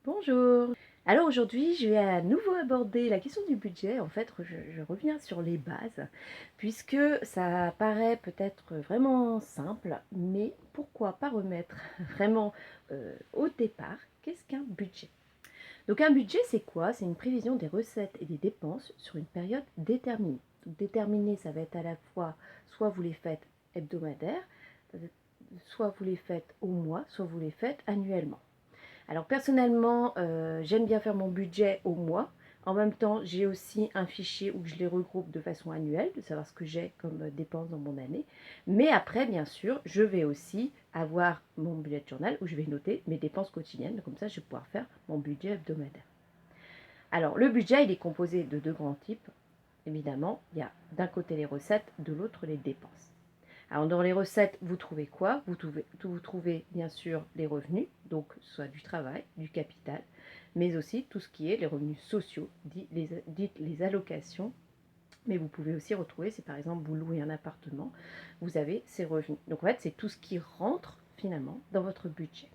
Bonjour. Alors aujourd'hui, je vais à nouveau aborder la question du budget. En fait, je reviens sur les bases, puisque ça paraît peut-être vraiment simple, mais pourquoi pas remettre vraiment au départ, qu'est-ce qu'un budget? Donc un budget, c'est quoi? C'est une prévision des recettes et des dépenses sur une période déterminée. Donc déterminée, ça va être à la fois, soit vous les faites hebdomadaires, soit vous les faites au mois, soit vous les faites annuellement. Alors personnellement, j'aime bien faire mon budget au mois. En même temps, j'ai aussi un fichier où je les regroupe de façon annuelle, de savoir ce que j'ai comme dépenses dans mon année. Mais après, bien sûr, je vais aussi avoir mon bullet journal où je vais noter mes dépenses quotidiennes. Comme ça, je vais pouvoir faire mon budget hebdomadaire. Alors, le budget, il est composé de deux grands types. Évidemment, il y a d'un côté les recettes, de l'autre les dépenses. Alors dans les recettes, vous trouvez quoi? Vous trouvez bien sûr les revenus, donc soit du travail, du capital, mais aussi tout ce qui est les revenus sociaux, dites les allocations. Mais vous pouvez aussi retrouver, si par exemple vous louez un appartement, vous avez ces revenus. Donc en fait, c'est tout ce qui rentre finalement dans votre budget.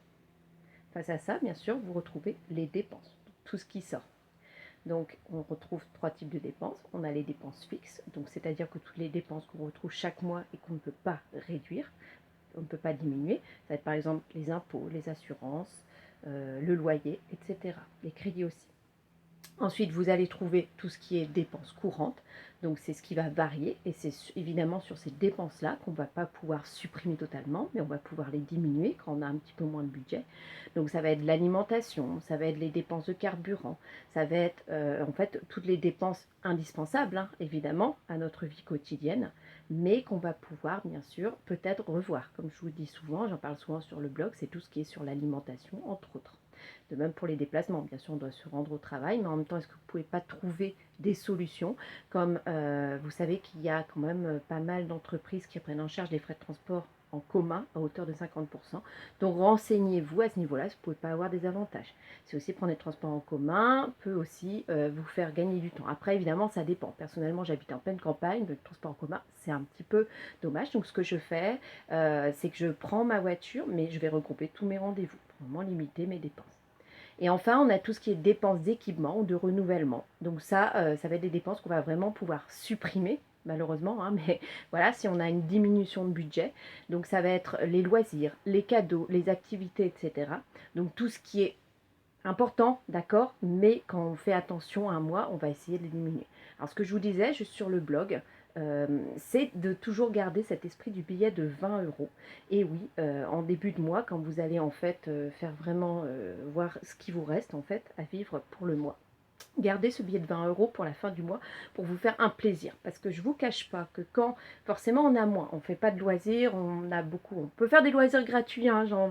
Face à ça, bien sûr, vous retrouvez les dépenses, tout ce qui sort. Donc, on retrouve trois types de dépenses. On a les dépenses fixes, donc c'est-à-dire que toutes les dépenses qu'on retrouve chaque mois et qu'on ne peut pas réduire, on ne peut pas diminuer. Ça va être par exemple les impôts, les assurances, le loyer, etc. Les crédits aussi. Ensuite, vous allez trouver tout ce qui est dépenses courantes. Donc, c'est ce qui va varier. Et c'est évidemment sur ces dépenses-là qu'on ne va pas pouvoir supprimer totalement, mais on va pouvoir les diminuer quand on a un petit peu moins de budget. Donc, ça va être l'alimentation, ça va être les dépenses de carburant, ça va être en fait toutes les dépenses indispensables, hein, évidemment, à notre vie quotidienne, mais qu'on va pouvoir, bien sûr, peut-être revoir. Comme je vous dis souvent, j'en parle souvent sur le blog, c'est tout ce qui est sur l'alimentation, entre autres. De même pour les déplacements, bien sûr, on doit se rendre au travail, mais en même temps, est-ce que vous ne pouvez pas trouver des solutions comme vous savez qu'il y a quand même pas mal d'entreprises qui prennent en charge les frais de transport en commun à hauteur de 50%. Donc renseignez-vous à ce niveau-là, si vous ne pouvez pas avoir des avantages. C'est aussi prendre les transports en commun peut aussi vous faire gagner du temps. Après, évidemment, ça dépend. Personnellement, j'habite en pleine campagne, le transport en commun, c'est un petit peu dommage. Donc ce que je fais, c'est que je prends ma voiture, mais je vais regrouper tous mes rendez-vous pour vraiment limiter mes dépenses. Et enfin, on a tout ce qui est dépenses d'équipement ou de renouvellement. Donc ça, ça va être des dépenses qu'on va vraiment pouvoir supprimer, malheureusement, hein, mais voilà, si on a une diminution de budget. Donc ça va être les loisirs, les cadeaux, les activités, etc. Donc tout ce qui est important, d'accord, mais quand on fait attention à un mois, on va essayer de les diminuer. Alors ce que je vous disais, juste sur le blog, c'est de toujours garder cet esprit du billet de 20 euros. Et oui, en début de mois, quand vous allez en fait faire vraiment voir ce qui vous reste en fait à vivre pour le mois. Gardez ce billet de 20 euros pour la fin du mois pour vous faire un plaisir. Parce que je ne vous cache pas que quand, forcément on a moins, on ne fait pas de loisirs, on a beaucoup, on peut faire des loisirs gratuits, hein, j'en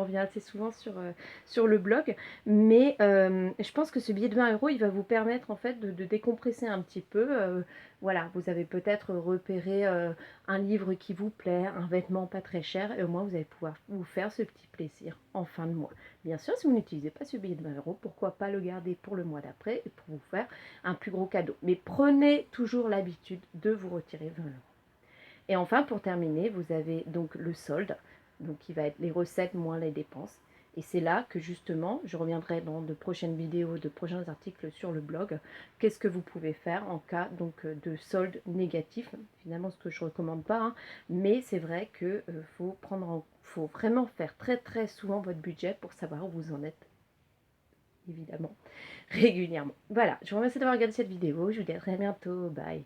reviens assez souvent sur le blog, mais je pense que ce billet de 20 euros, il va vous permettre en fait de décompresser un petit peu. Voilà, vous avez peut-être repéré un livre qui vous plaît, un vêtement pas très cher, et au moins vous allez pouvoir vous faire ce petit plaisir en fin de mois. Bien sûr, si vous n'utilisez pas ce billet de 20 euros, pourquoi pas le garder pour le mois d'après et pour vous faire un plus gros cadeau. Mais prenez toujours l'habitude de vous retirer 20 euros. Et enfin, pour terminer, vous avez donc le solde, donc qui va être les recettes moins les dépenses. Et c'est là que justement, je reviendrai dans de prochaines vidéos, de prochains articles sur le blog, qu'est-ce que vous pouvez faire en cas donc de solde négatif. Finalement, ce que je ne recommande pas, hein, mais c'est vrai qu'il faut vraiment faire très très souvent votre budget pour savoir où vous en êtes, évidemment, régulièrement. Voilà, je vous remercie d'avoir regardé cette vidéo, je vous dis à très bientôt, bye.